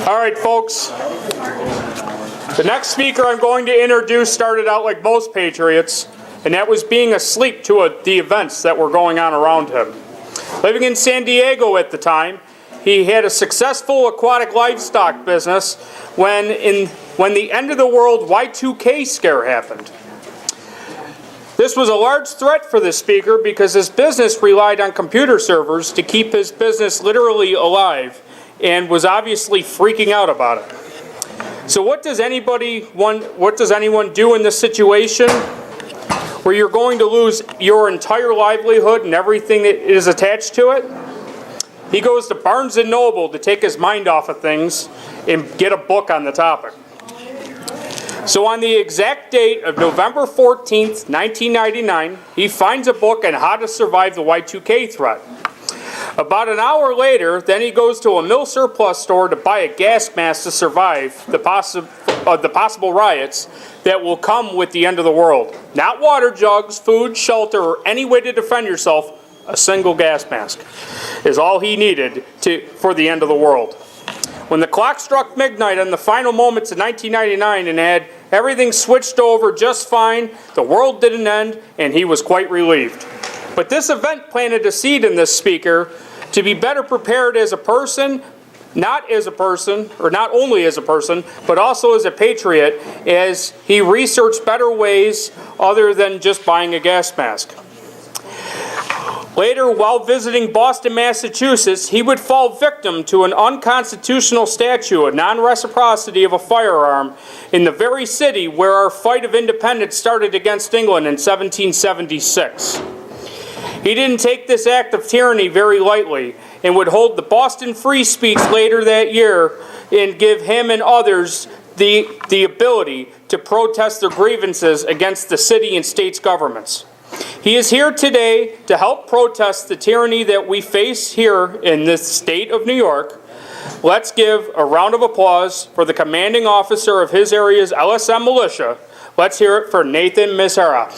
All right, folks. The next speaker I'm going to introduce started out like most patriots, and that was being asleep to the events that were going on around him. Living in San Diego at the time, he had a successful aquatic livestock business when the end of the world Y2K scare happened. This was a large threat for this speaker because his business relied on computer servers to keep his business literally alive, and was obviously freaking out about it. So what does anyone do in this situation where you're going to lose your entire livelihood and everything that is attached to it? He goes to Barnes & Noble to take his mind off of things and get a book on the topic. So on the exact date of November 14th, 1999, he finds a book on how to survive the Y2K threat. About an hour later, then he goes to a mill surplus store to buy a gas mask to survive the possible riots that will come with the end of the world. Not water jugs, food, shelter, or any way to defend yourself. A single gas mask is all he needed for the end of the world. When the clock struck midnight on the final moments of 1999 and had everything switched over just fine, the world didn't end, and he was quite relieved. But this event planted a seed in this speaker to be better prepared as a person, not only as a person, but also as a patriot, as he researched better ways other than just buying a gas mask. Later, while visiting Boston, Massachusetts, he would fall victim to an unconstitutional statute of non-reciprocity of a firearm in the very city where our fight of independence started against England in 1776. He didn't take this act of tyranny very lightly and would hold the Boston Free Speech later that year and give him and others the ability to protest their grievances against the city and state's governments. He is here today to help protest the tyranny that we face here in this state of New York. Let's give a round of applause for the commanding officer of his area's LSM militia. Let's hear it for Nathan Mizrahi.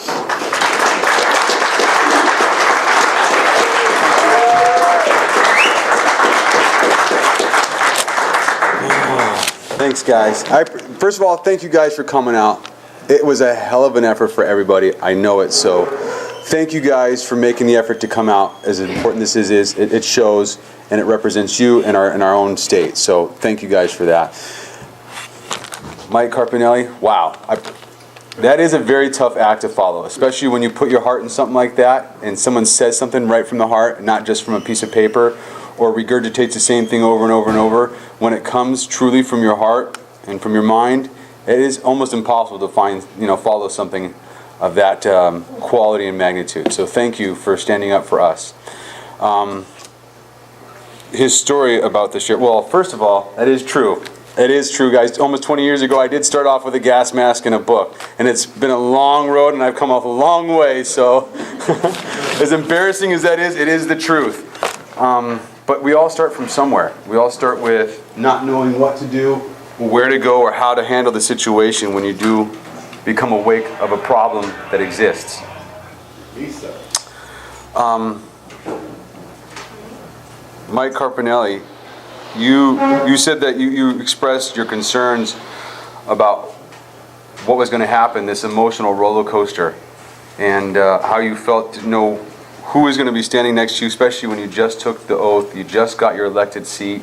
Thanks, guys. First of all, thank you guys for coming out. It was a hell of an effort for everybody. I know it. So thank you guys for making the effort to come out. As important this is it shows and it represents you in our own state. So thank you guys for that. Mike Carpinelli, wow. That is a very tough act to follow, especially when you put your heart in something like that and someone says something right from the heart, not just from a piece of paper, or regurgitates the same thing over and over and over. When it comes truly from your heart and from your mind, it is almost impossible to follow something of that quality and magnitude. So thank you for standing up for us. His story about the sheriff. Well, first of all, that is true. It is true, guys. Almost 20 years ago, I did start off with a gas mask and a book. And it's been a long road, and I've come off a long way. So as embarrassing as that is, it is the truth. But we all start from somewhere. We all start with not knowing what to do, where to go, or how to handle the situation when you do become awake of a problem that exists. Mike Carpinelli, you said that you expressed your concerns about what was going to happen, this emotional roller coaster, and how you felt to know who is going to be standing next to you, especially when you just took the oath, you just got your elected seat,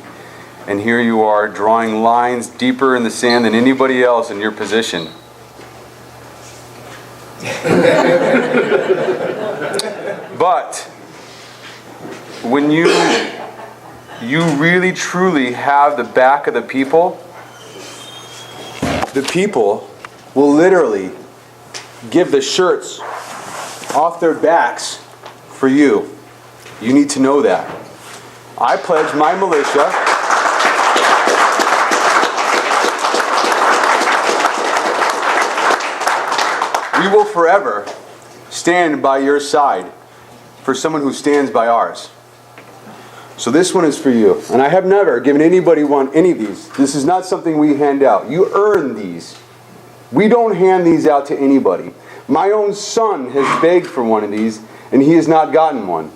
and here you are drawing lines deeper in the sand than anybody else in your position. But when you really truly have the back of the people will literally give the shirts off their backs for you. You need to know that. I pledge my militia we will forever stand by your side for someone who stands by ours. So this one is for you. And I have never given anybody any of these. This is not something we hand out. You earn these. We don't hand these out to anybody. My own son has begged for one of these, and he has not gotten one.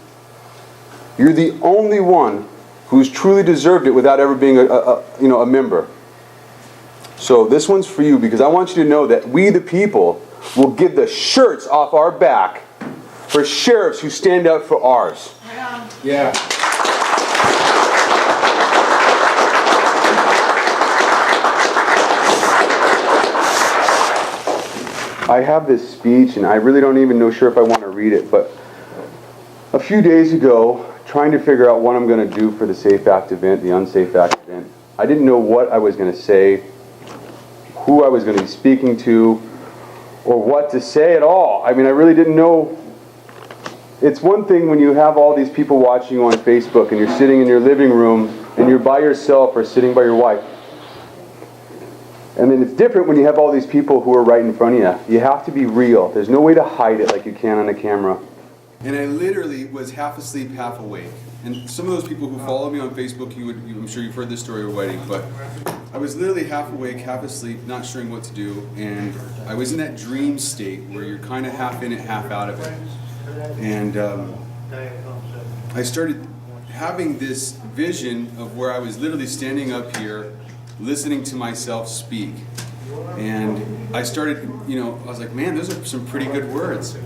You're the only one who's truly deserved it without ever being a member. So this one's for you, because I want you to know that we the people will give the shirts off our back for sheriffs who stand up for ours. Yeah. I have this speech, and I really don't even know sure if I want to read it, but a few days ago, trying to figure out what I'm going to do for the Safe Act event, the Unsafe Act event, I didn't know what I was going to say, who I was going to be speaking to, or what to say at all. I mean, I really didn't know. It's one thing when you have all these people watching you on Facebook and you're sitting in your living room and you're by yourself or sitting by your wife. And then it's different when you have all these people who are right in front of you. You have to be real. There's no way to hide it like you can on a camera. And I literally was half asleep, half awake. And some of those people who follow me on Facebook, I'm sure you've heard this story already, but I was literally half awake, half asleep, not sure what to do. And I was in that dream state where you're kind of half in it, half out of it. And I started having this vision of where I was literally standing up here, listening to myself speak. And I started, I was like, man, those are some pretty good words.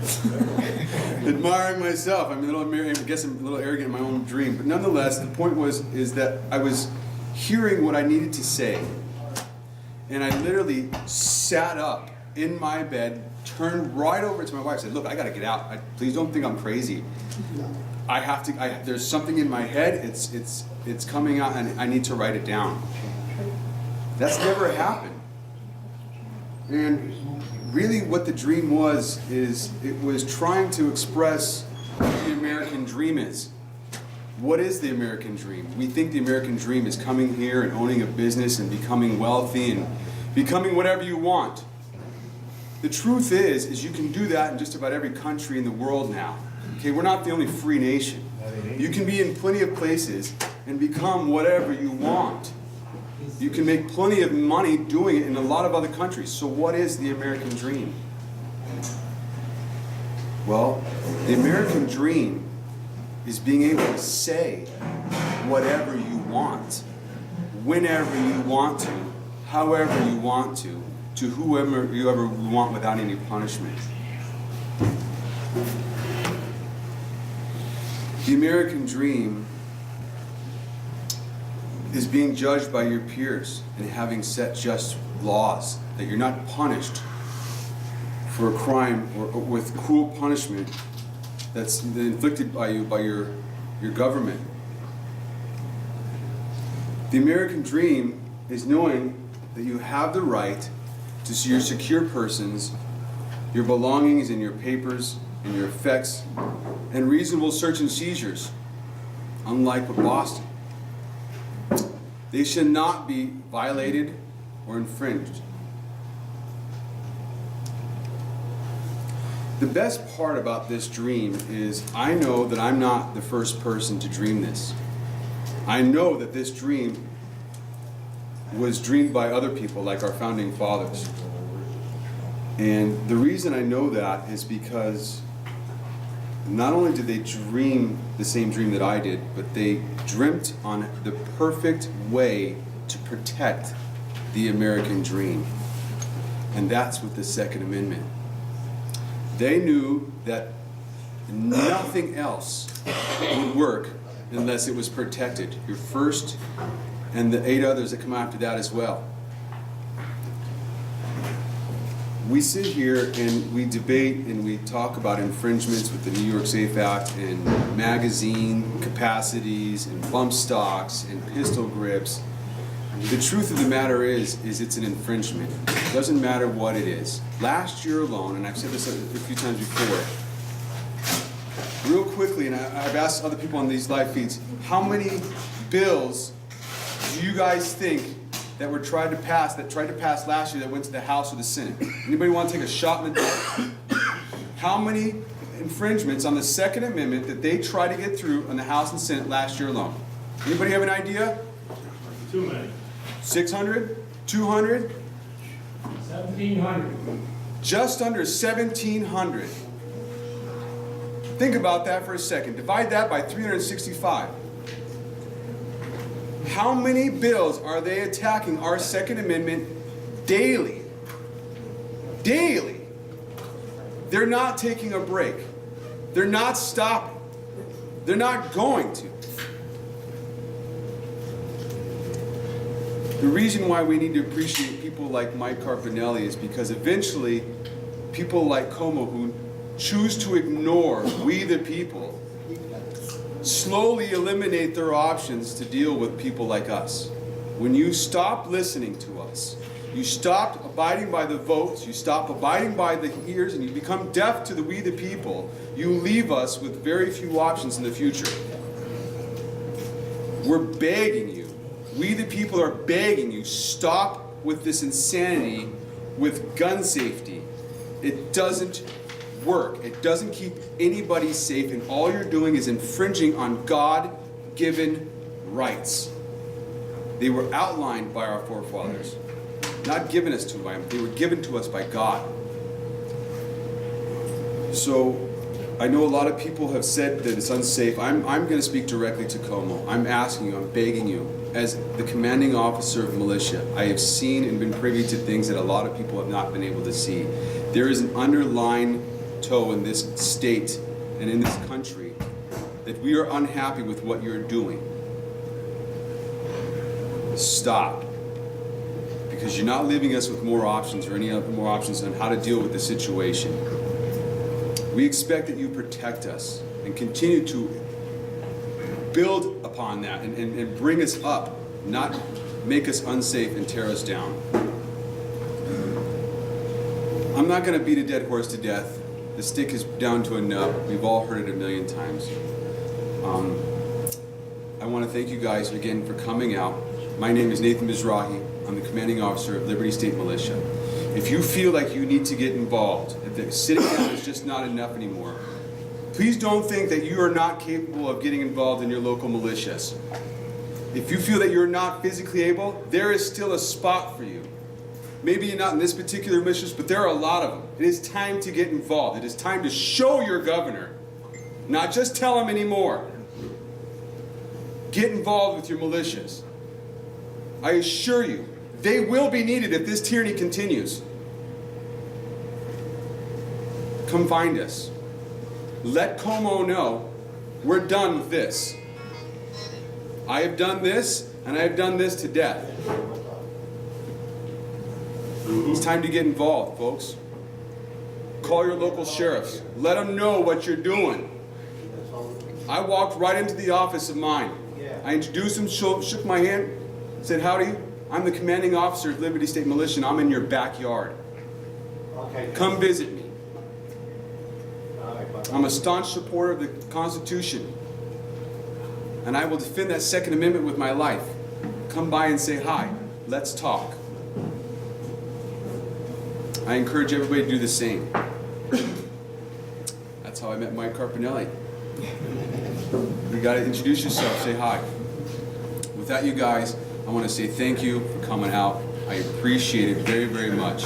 Admiring myself. I guess I'm a little arrogant in my own dream. But nonetheless, the point is that I was hearing what I needed to say. And I literally sat up in my bed, turned right over to my wife, said, look, I got to get out. Please don't think I'm crazy. I have to, there's something in my head, it's coming out, and I need to write it down. That's never happened. And really what the dream was, is it was trying to express what the American dream is. What is the American dream? We think the American dream is coming here and owning a business and becoming wealthy and becoming whatever you want. The truth is you can do that in just about every country in the world now. Okay, we're not the only free nation. You can be in plenty of places and become whatever you want. You can make plenty of money doing it in a lot of other countries. So what is the American dream? Well, the American dream is being able to say whatever you want, whenever you want to, however you want to whoever you ever want without any punishment. The American dream is being judged by your peers and having set just laws, that you're not punished for a crime or with cruel punishment that's inflicted by you by your government. The American dream is knowing that you have the right to see your secure persons, your belongings and your papers and your effects, and reasonable search and seizures, unlike with Boston. They should not be violated or infringed. The best part about this dream is I know that I'm not the first person to dream this. I know that this dream was dreamed by other people like our founding fathers. And the reason I know that is because not only did they dream the same dream that I did, but they dreamt on the perfect way to protect the American dream. And that's with the Second Amendment. They knew that nothing else would work unless it was protected. Your first and the 8 others that come after that as well. We sit here and we debate and we talk about infringements with the New York Safe Act and magazine capacities and bump stocks and pistol grips. The truth of the matter is it's an infringement. It doesn't matter what it is. Last year alone, and I've said this a few times before, real quickly, and I've asked other people on these live feeds, how many bills do you guys think that tried to pass last year that went to the House or the Senate? Anybody want to take a shot in the dark? How many infringements on the Second Amendment that they tried to get through on the House and Senate last year alone? Anybody have an idea? Too many. 600? 200? 1,700. Just under 1,700. Think about that for a second. Divide that by 365. How many bills are they attacking our Second Amendment daily? Daily. They're not taking a break. They're not stopping. They're not going to. The reason why we need to appreciate people like Mike Carpinelli is because eventually people like Como who choose to ignore we the people slowly eliminate their options to deal with people like us. When you stop listening to us, you stop abiding by the votes, you stop abiding by the ears, and you become deaf to the we the people, you leave us with very few options in the future. We're begging you, we the people are begging you, stop with this insanity with gun safety. It doesn't work. It doesn't keep anybody safe, and all you're doing is infringing on God-given rights. They were outlined by our forefathers, not given us to by them. They were given to us by God. So I know a lot of people have said that it's unsafe. I'm going to speak directly to Como. I'm asking you, I'm begging you, as the commanding officer of militia, I have seen and been privy to things that a lot of people have not been able to see. There is an underlying toe in this state and in this country that we are unhappy with what you're doing. Stop. Because you're not leaving us with more options or any other more options on how to deal with the situation. We expect that you protect us and continue to build upon that and bring us up, not make us unsafe and tear us down. I'm not going to beat a dead horse to death. The stick is down to a nub. We've all heard it a million times. I want to thank you guys again for coming out. My name is Nathan Mizrahi. I'm the commanding officer of Liberty State Militia. If you feel like you need to get involved, that sitting down is just not enough anymore, please don't think that you are not capable of getting involved in your local militias. If you feel that you're not physically able, there is still a spot for you. Maybe you're not in this particular militia, but there are a lot of them. It is time to get involved. It is time to show your governor, not just tell him anymore. Get involved with your militias. I assure you, they will be needed if this tyranny continues. Come find us. Let Como know we're done with this. I have done this, and I have done this to death. It's time to get involved, folks. Call your local sheriffs. Let them know what you're doing. I walked right into the office of mine. I introduced him, shook my hand, said, howdy, I'm the commanding officer of Liberty State Militia, and I'm in your backyard. Come visit me. I'm a staunch supporter of the Constitution, and I will defend that Second Amendment with my life. Come by and say hi. Let's talk. I encourage everybody to do the same. That's how I met Mike Carpinelli. You got to introduce yourself, say hi. With that, you guys, I want to say thank you for coming out. I appreciate it very, very much.